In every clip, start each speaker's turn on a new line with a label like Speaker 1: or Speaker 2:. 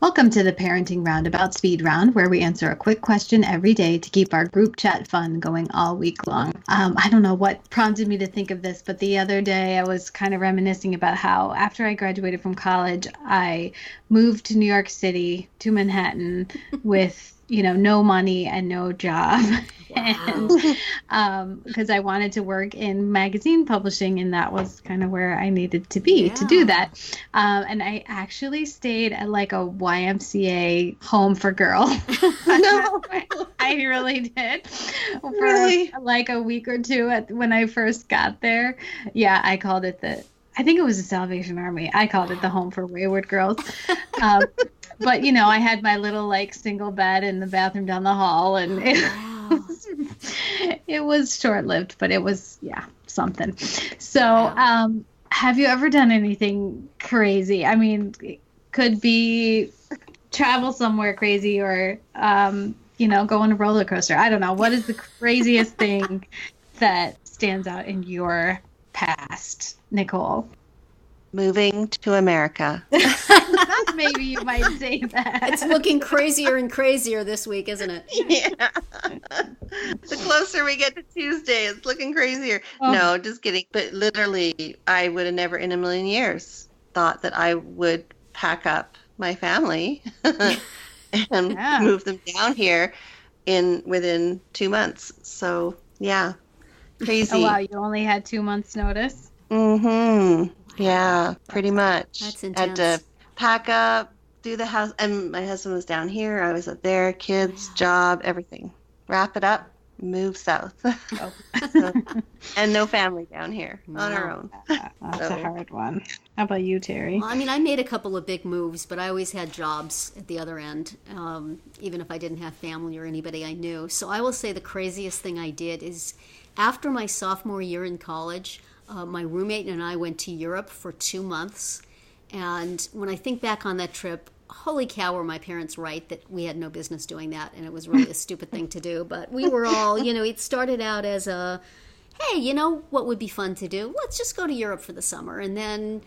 Speaker 1: Welcome to the Parenting Roundabout Speed Round, where we answer a quick question every day to keep our group chat fun going all week long. I don't know what prompted me to think of this, but the other day I was kind of reminiscing about how after I graduated from college, I moved to New York City, to Manhattan, with no money and no job.
Speaker 2: Wow.
Speaker 1: And because I wanted to work in magazine publishing, and that was kind of where I needed to be to do that. And I actually stayed at like a YMCA home for girls.
Speaker 2: No.
Speaker 1: I really did.
Speaker 2: Really?
Speaker 1: For like a week or two when I first got there. Yeah, I called it I think it was the Salvation Army. I called it the Home for Wayward Girls. But, I had my little like single bed in the bathroom down the hall, and it was short-lived, but it was, something. So, have you ever done anything crazy? I mean, it could be travel somewhere crazy or, go on a roller coaster. I don't know. What is the craziest thing that stands out in your past, Nicole?
Speaker 2: Moving to America.
Speaker 1: Maybe you might say that.
Speaker 3: It's looking crazier and crazier this week, isn't it?
Speaker 2: Yeah. The closer we get to Tuesday, it's looking crazier.
Speaker 1: Oh.
Speaker 2: No, just kidding. But literally, I would have never in a million years thought that I would pack up my family and move them down here within 2 months. So, yeah, crazy.
Speaker 1: Oh, wow. You only had 2 months' notice?
Speaker 2: Mm-hmm. Yeah, pretty much.
Speaker 3: That's intense.
Speaker 2: Had to pack up, do the house, and my husband was down here. I was up there, kids, job, everything. Wrap it up, move south. And no family down here on our own.
Speaker 1: That's a hard one. How about you, Terry?
Speaker 3: Well, I mean, I made a couple of big moves, but I always had jobs at the other end, even if I didn't have family or anybody I knew. So I will say the craziest thing I did is after my sophomore year in college, my roommate and I went to Europe for 2 months. And when I think back on that trip, holy cow, were my parents right that we had no business doing that. And it was really a stupid thing to do. But we were all, it started out as hey, what would be fun to do? Let's just go to Europe for the summer. And then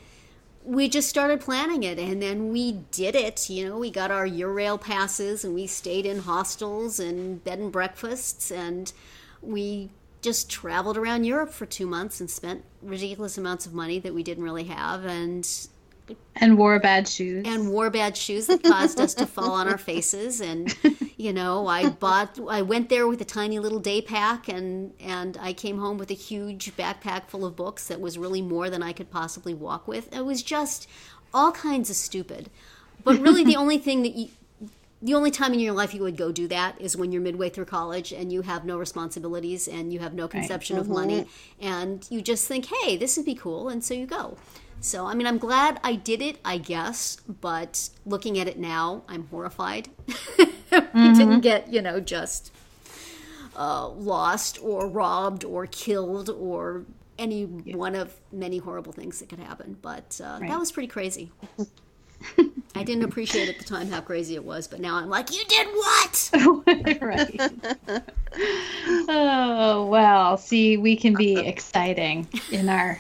Speaker 3: we just started planning it. And then we did it. We got our Eurail passes and we stayed in hostels and bed and breakfasts. And we just traveled around Europe for 2 months and spent ridiculous amounts of money that we didn't really have, and
Speaker 1: wore bad shoes.
Speaker 3: And wore bad shoes that caused us to fall on our faces. And I went there with a tiny little day pack, and I came home with a huge backpack full of books that was really more than I could possibly walk with. It was just all kinds of stupid. But really, the only time in your life you would go do that is when you're midway through college and you have no responsibilities and you have no conception of money, and you just think, hey, this would be cool, and so you go. So, I mean, I'm glad I did it, I guess, but looking at it now, I'm horrified. We didn't get, just lost or robbed or killed or any one of many horrible things that could happen, but that was pretty crazy. I didn't appreciate at the time how crazy it was, but now I'm like, you did what?
Speaker 1: Right. Oh, well, see, we can be exciting in our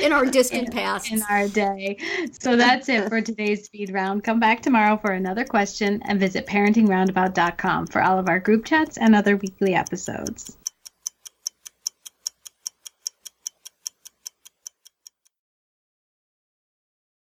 Speaker 3: in our distant past.
Speaker 1: In our day. So that's it for today's speed round. Come back tomorrow for another question and visit parentingroundabout.com for all of our group chats and other weekly episodes.